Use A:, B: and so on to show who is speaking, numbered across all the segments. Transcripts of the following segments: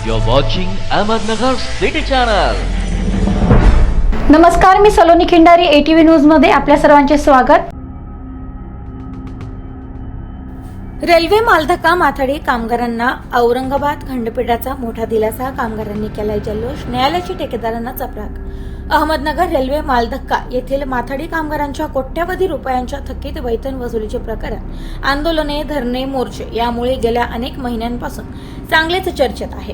A: You're watching Ahmednagar City Channel.
B: नमस्कार, मी Saloni Khindari, ATV news मध्ये आपल्या सर्वांचे स्वागत.
C: रेल्वे मालधक्का माथाडी कामगारांना औरंगाबाद खंडपीठाचा मोठा दिलासा. कामगारांनी केलाय जल्लोष, न्यायालयाची ठेकेदारांना चपराक. अहमदनगर रेल्वे मालधक्का येथील माथाडी कामगारांच्या कोट्यवधी रुपयांच्या थकीत वेतन वसुलीचे प्रकरण, आंदोलने, धरणे, मोर्चे यामुळे गेल्या अनेक महिन्यांपासून चांगलेच चर्चेत आहे.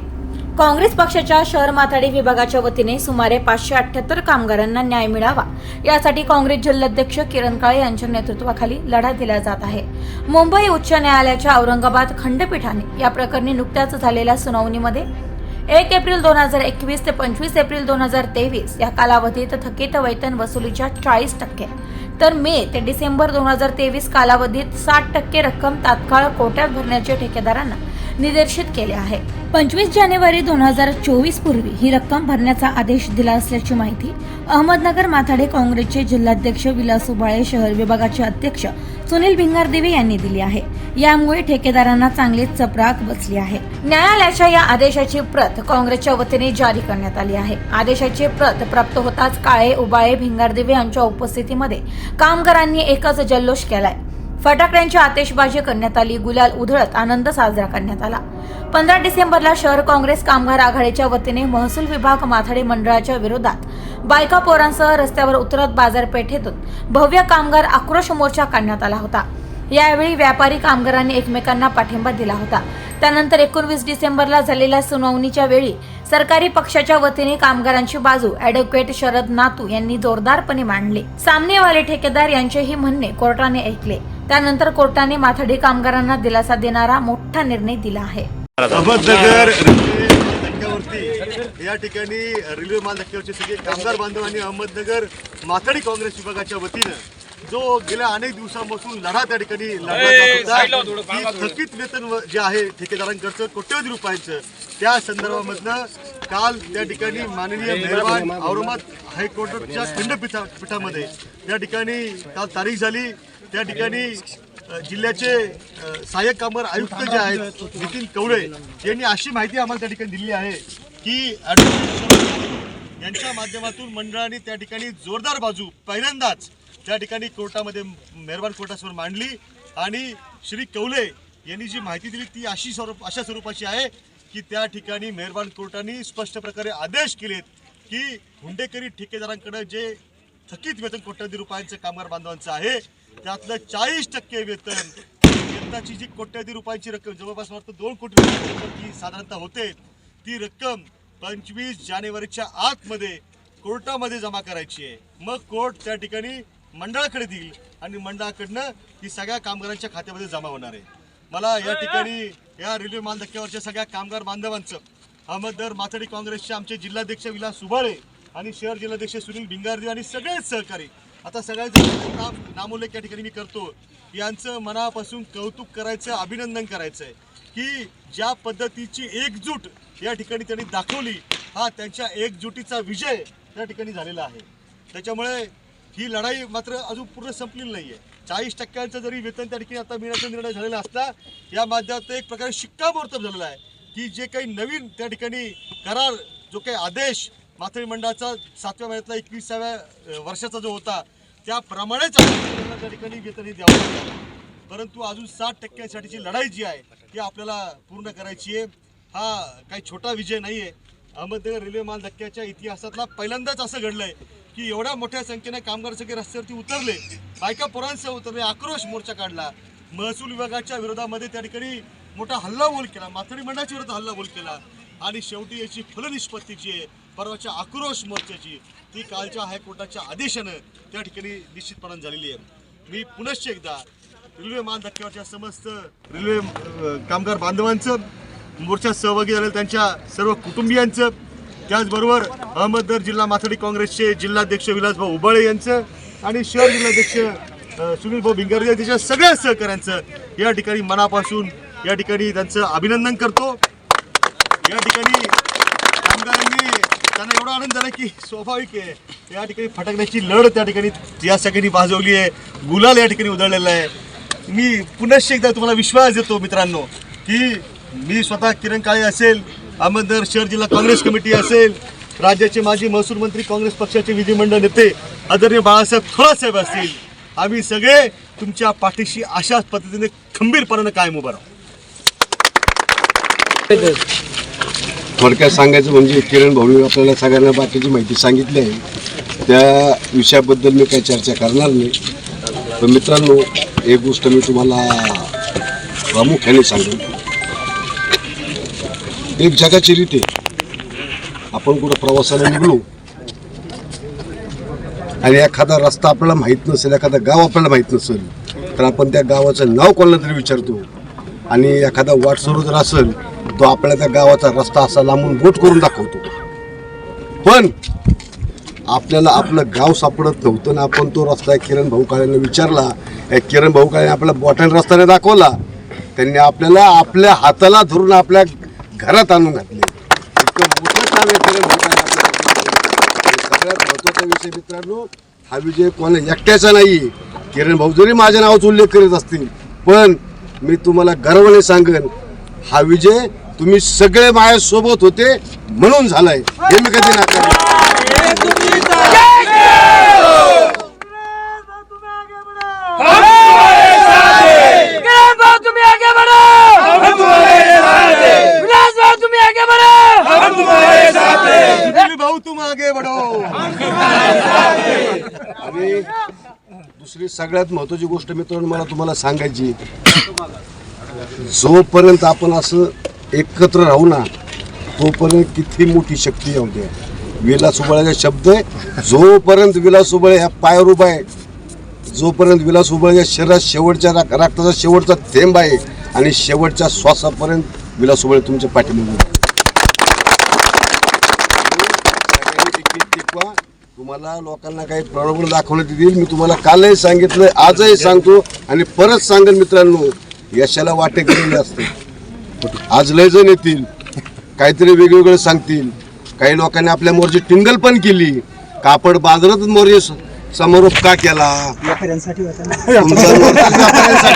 C: काँग्रेस पक्षाच्या शहर माथाडी विभागाच्या वतीने सुमारे 578 कामगारांना न्याय मिळावा यासाठी काँग्रेस जिल्हाध्यक्ष किरण काळे यांच्या नेतृत्वाखाली लढा दिला जात आहे. मुंबई उच्च न्यायालयाच्या औरंगाबाद खंडपीठाने या प्रकरणी नुकत्याच झालेल्या सुनावणीमध्ये 1 एप्रिल 2021 ते 25 एप्रिल 2023 या कालावधीत थकीत वेतन वसुलीच्या 40%, तर मे ते डिसेंबर 2023 कालावधीत 60% रक्कम तात्काळ कोट्यात भरण्याचे ठेकेदारांना निर्देशित केले आहे. 25 जानेवारी 2024 पूर्वी ही रक्कम भरण्याचा आदेश दिला असल्याची माहिती अहमदनगर माथाडी काँग्रेसचे जिल्हाध्यक्ष विलास उबाळे, शहर विभागाचे अध्यक्ष सुनील भिंगारदेवे यांनी दिली आहे. यामुळे ठेकेदारांना चांगलीच चपराक बसली आहे. न्यायालयाच्या या आदेशाची प्रत काँग्रेसच्या वतीने जारी करण्यात आली आहे. आदेशाची प्रत प्राप्त होताच काळे, उबाळे, भिंगारदेवे यांच्या उपस्थितीमध्ये कामगारांनी एकच जल्लोष केलाय. फटाक्यांची आतिषबाजी करण्यात आली, गुलाल उधळत आनंद साजरा करण्यात आला. 15 डिसेंबरला शहर काँग्रेस कामगार आघाडीच्या वतीने महसूल विभाग माथाडी मंडळाच्या विरोधात बायका पोरांसह रस्त्यावर उतरत बाजारपेठेतून भव्य कामगार आक्रोश मोर्चा काढण्यात आला होता. यावेळी व्यापारी कामगारांनी एकमेकांना पाठिंबा दिला होता. त्यानंतर 19 डिसेंबरला झालेल्या सुनावणीच्या वेळी सरकारी पक्षाच्या वतीने कामगारांची बाजू ॲडव्होकेट शरद नातू यांनी जोरदारपणे मांडली. सामनेवाले ठेकेदार यांचेही म्हणणे कोर्टाने ऐकले. त्यानंतर कोर्टाने माथाडी कामगारांना दिलासा देणारा मोठा निर्णय दिला आहे.
D: अहमदनगर रेल्वे धक्क्यावरती या ठिकाणी रेल्वे माल धक्क्यावरचे सगळे कामगार बांधव आणि अहमदनगर माथाडी काँग्रेस विभागाच्या वतीनं जो गेल्या अनेक दिवसांपासून लढा त्या ठिकाणी लढला जात होता, थकीत वेतन जे आहे ठेकेदारांकडचं कोट्यवधी रुपयांचं, त्या संदर्भामधनं काल त्या ठिकाणी माननीय मेहरबान औरंगाबाद हायकोर्टाच्या खंडपीठामध्ये या ठिकाणी काल तारीख झाली. त्या ठिकाणी जिल्ह्याचे सहाय्यक कामगार आयुक्त जे आहेत नितीन कवळे यांनी अशी माहिती आम्हाला त्या ठिकाणी दिली आहे की यांच्या माध्यमातून मंडळाने त्या ठिकाणी जोरदार बाजू पहिल्यांदाच त्या ठिकाणी कोर्टामध्ये मेहरबान कोर्टासमोर मांडली आणि श्री कवले यांनी जी माहिती दिली ती अशा स्वरूपाची आहे की त्या ठिकाणी मेहरबान कोर्टाने स्पष्ट प्रकारे आदेश केलेत की हुंडेकरी ठेकेदारांकडे जे थकीत वेतन कोट्यवधी रुपयांचं कामगार बांधवांचं आहे त्यातलं 40% वेतनाची जी कोट्यवधी रुपयांची रक्कम जवळपास वाटतं 2 कोटी रुपये साधारणतः होते, ती रक्कम 25 जानेवारीच्या आतमध्ये कोर्टामध्ये जमा करायची आहे. मग कोर्ट त्या ठिकाणी मंडळाकडे देईल आणि मंडळाकडनं ती सगळ्या कामगारांच्या खात्यामध्ये जमा होणार आहे. मला या ठिकाणी या रेल्वे माल धक्क्यावरच्या सगळ्या कामगार बांधवांचं अहमदनगर माथाडी काँग्रेसचे आमचे जिल्हाध्यक्ष विलास उबाळे आणि शहर जिल्हाध्यक्ष सुनील भिंगारदेवे आणि सगळेच सहकारी, आता सगळ्यांचं नामोल्लेख या ठिकाणी मी करतो, यांचं मनापासून कौतुक करायचं, अभिनंदन करायचं आहे की ज्या पद्धतीची एकजूट या ठिकाणी त्यांनी दाखवली, हा त्यांच्या एकजुटीचा विजय त्या ठिकाणी झालेला आहे. त्याच्यामुळे ही लढाई मात्र अजून पूर्ण संपलेली नाही आहे. 40% जरी वेतन त्या ठिकाणी आता मिळण्याचा निर्णय झालेला असला, या माध्यमातून एक प्रकारे शिक्कामोर्तब झालेला आहे की जे काही नवीन त्या ठिकाणी करार, जो काही आदेश माथाडी मंडळाचा 7व्या महिन्यातला 21व्या वर्षाचा जो होता त्याप्रमाणेच त्या ठिकाणी वेतन द्यावं लागतं. परंतु अजून 60%साठीची लढाई जी आहे ती आपल्याला पूर्ण करायची आहे. हा काही छोटा विजय नाही आहे. अहमदनगर रेल्वे माल धक्क्याच्या इतिहासातला पहिल्यांदाच असं घडलंय की एवढ्या मोठ्या संख्येने कामगार सगळे रस्त्यावरती उतरले, बायका पोरांसह उतरले, आक्रोश मोर्चा काढला, महसूल विभागाच्या विरोधामध्ये त्या ठिकाणी मोठा हल्लाबोल केला, माथाडी मंडळाच्या विरोधात हल्लाबोल केला आणि शेवटी याची फलनिष्पत्ती जी आहे परवाच्या आक्रोश मोर्चाची ती कालच्या हायकोर्टाच्या आदेशानं त्या ठिकाणी निश्चितपणे झालेली आहे. मी पुनश्च एकदा रेल्वे माल धक्क्यावरच्या समस्त रेल्वे कामगार बांधवांचं, मोर्चात सहभागी झालेल्या त्यांच्या सर्व कुटुंबियांचं, त्याचबरोबर अहमदनगर जिल्हा माथाडी काँग्रेसचे जिल्हाध्यक्ष विलासभाऊ उबाळे यांचं आणि शहर जिल्हाध्यक्ष सुनील भाऊ भिंगारदेवे यांच्या सगळ्या सहकाऱ्यांचं या ठिकाणी मनापासून या ठिकाणी त्यांचं अभिनंदन करतो. या ठिकाणी कामगारांनी त्यांना एवढा आनंद झाला की स्वाभाविक आहे, या ठिकाणी फटाकड्याची लढ त्या ठिकाणी या सगळ्यांनी वाजवली आहे, गुलाल या ठिकाणी उधळलेला आहे. मी पुनश्च एकदा तुम्हाला विश्वास देतो मित्रांनो की मी स्वतः किरण काळे असेल, अहमदनगर शहर जिल्हा काँग्रेस कमिटी असेल, राज्याचे माजी महसूल मंत्री, काँग्रेस पक्षाचे विधिमंडळ नेते आदरणीय बाळासाहेब थोरात साहेब असतील, आम्ही सगळे तुमच्या पाठीशी अशाच पद्धतीने खंबीरपणाने कायम उभं राहू.
E: थोडक्यात सांगायचं म्हणजे किरण भाऊ आपल्याला सगळ्यांना बाकीची माहिती सांगितली आहे, त्या विषयाबद्दल मी काही चर्चा करणार नाही. पण मित्रांनो, एक गोष्ट मी तुम्हाला प्रामुख्याने सांगेन, एक जगाची रीत आहे, आपण कुठं प्रवासाला निघलो आणि एखादा रस्ता आपल्याला माहीत नसेल, एखादा गाव आपल्याला माहीत नसेल, तर आपण त्या गावाचं नाव कोणाला तरी विचारतो. आणि एखादा वाटसरू जर असेल तो आपल्याला त्या गावाचा रस्ता असा लांबून बोट करून दाखवतो. पण आपल्याला आपलं गाव सापडत नव्हतं ना, आपण तो रस्ता किरण भाऊ काळेंना विचारला. किरण भाऊ काळे आपल्याला बोटाने रस्त्याने दाखवला, त्यांनी आपल्याला आपल्या हाताला धरून आपल्या घरात आणून घातले. इतकं मोठं काम आहे किरण भाऊ काळे आपल्याला. सगळ्यात महत्त्वाचा विषय मित्रांनो, हा विजय कोणा एकट्याचा नाही. किरण भाऊ जरी माझ्या नावाचा उल्लेख करीत असतील, पण मी तुम्हाला गर्वाने सांगेन, हा विजय तुम्ही सगळे माझ्यासोबत होते म्हणून झालाय, हे मी कधी नाकारणार.
D: भाऊ तुम आगे बढो.
E: आणि दुसरी सगळ्यात महत्त्वाची गोष्ट मित्रांनो मला तुम्हाला सांगायची, जोपर्यंत आपण असं एकत्र राहू ना, तोपर्यंत किती मोठी शक्ती येऊ द्या. विलास उबळेचा शब्द आहे, जोपर्यंत विलास उबळे ह्या पायावर उभा आहे, जोपर्यंत विलास उबळेच्या शरीरात शेवटच्या रक्ताचा शेवटचा थेंब आहे आणि शेवटच्या श्वासापर्यंत विलास उबळे तुमच्या पाठीमागे. तुम्हाला लोकांना काही प्रॉब्लेम दाखवण्यात येईल. मी तुम्हाला कालही सांगितलं, आजही सांगतो आणि परत सांगेन मित्रांनो, यशाला वाटे केलेले असते. आज लय जण येतील, काहीतरी वेगवेगळं सांगतील. काही लोकांनी आपल्या मोर्ची टिंगल पण केली, कापड बाजारातच मोर्चे समारोप का केला, तुमचा व्यापाऱ्यांसाठी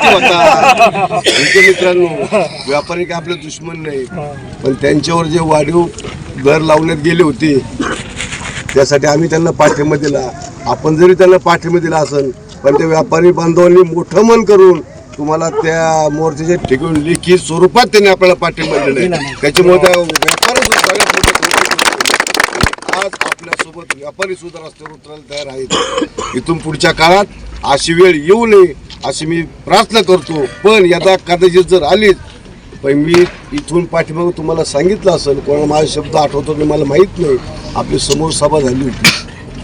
E: होता. मित्रांनो, व्यापारी काय आपले दुश्मन नाही, पण त्यांच्यावर जे वाढीव दर लावण्यात गेले होते त्यासाठी आम्ही त्यांना पाठिंबा दिला. आपण जरी त्यांना पाठिंबा दिला असेल, पण त्या व्यापारी बांधवांनी मोठं मन करून तुम्हाला त्या मोर्चाच्या ठिकाण लिखित स्वरूपात त्यांनी आपल्याला पाठिंबा दिला. त्याच्यामुळे त्या व्यापारी आज आपल्यासोबत व्यापारी सुद्धा रस्त्यावर उतरायला तयार आहेत. इथून पुढच्या काळात अशी वेळ येऊ नये अशी मी प्रार्थना करतो. पण यदा कदाचित जर आलीच, पण मी इथून पाठीमागं तुम्हाला सांगितलं असेल, कोणाला माझा शब्द आठवतो की मला माहीत नाही, आपली समोर सभा झाली होती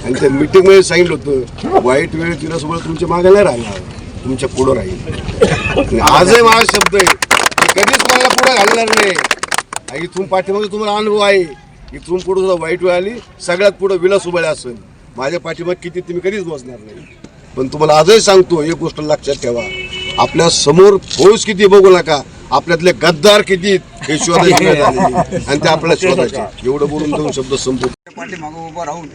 E: आणि त्या मीटिंगमध्ये सांगितलं होतं, वाईट वेळेत तिला तुमच्या मागे नाही राहणार, तुमच्या पुढं राहील. आजही माझा शब्द आहे, कधीच मला पुढं घालणार नाही. इथून पाठीमागे तुम्हाला अनुभव आहे, इथून पुढे सुद्धा वाईट वेळ आली, सगळ्यात पुढे विलास उबळे असेल, माझ्या पाठीमागे किती तुम्ही कधीच बसणार नाही. पण तुम्हाला आजही सांगतो, एक गोष्ट लक्षात ठेवा, आपल्या समोर फौज किती बघू नका, आपल्यातले गद्दार किती हे शोधायचे आणि ते आपल्याला शोधायचे. एवढं बोलून दोन शब्द संपवतो.
F: पाठीमागं उभं राहून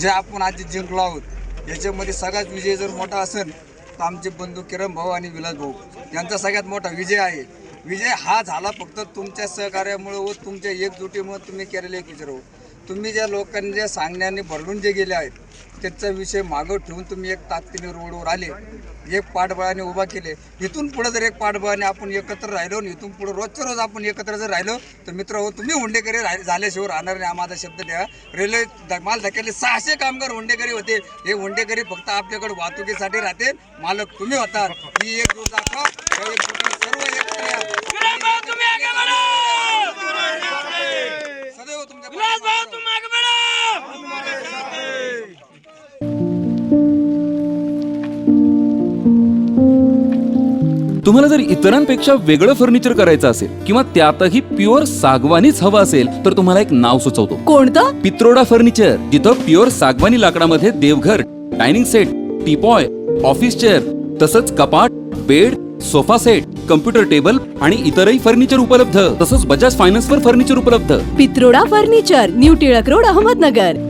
F: जे आपण आज जिंकलो आहोत, याच्यामध्ये सगळ्यात विजय जर मोठा असेल तर आमचे बंधू किरण भाऊ आणि विलास भाऊ यांचा सगळ्यात मोठा विजय आहे. विजय हा झाला फक्त तुमच्या सहकार्यामुळे व तुमच्या एकजुटीमुळे तुम्ही केलेले एक विचार. तुम्ही ज्या लोकांनी जे सांगण्याने भरडून जे गेले आहेत त्याचा विषय मागं ठेवून तुम्ही एक ताकदीने रोडवर आले, एक पाठबळाने उभा केले. इथून पुढे जर एक पाठबळाने आपण एकत्र राहिलो आणि इथून पुढे रोजच्या रोज आपण एकत्र जर राहिलो तर मित्र हो, तुम्ही हुंडेकरी झाल्याशिवाय राहणार नाही. माझा शब्द द्या. रेल्वे माल धक्क्यातले 600 कामगार हुंडेकरी होते. हे हुंडेकरी फक्त आपल्याकडे वाहतुकीसाठी राहते, मालक तुम्ही होता. ही एक दिवस दाखवा, सर्व एक सदैव तुमच्या
G: तुम्हाला जर इतरांपेक्षा वेगळं फर्निचर करायचं असेल किंवा त्यातही प्युअर सागवानीच हवं असेल तर तुम्हाला एक नाव सुचवतो.
H: कोणतं?
G: पित्रोडा फर्निचर, जिथं प्युअर सागवानी लाकडामध्ये देवघर, dining set, teapoy, office chair, तसंच कपाट, bed, sofa set, computer table आणि इतरही फर्निचर उपलब्ध. तसंच बजाज फायनान्स वर फर्निचर उपलब्ध.
H: Pitroda furniture, new Tilak road, Ahmednagar.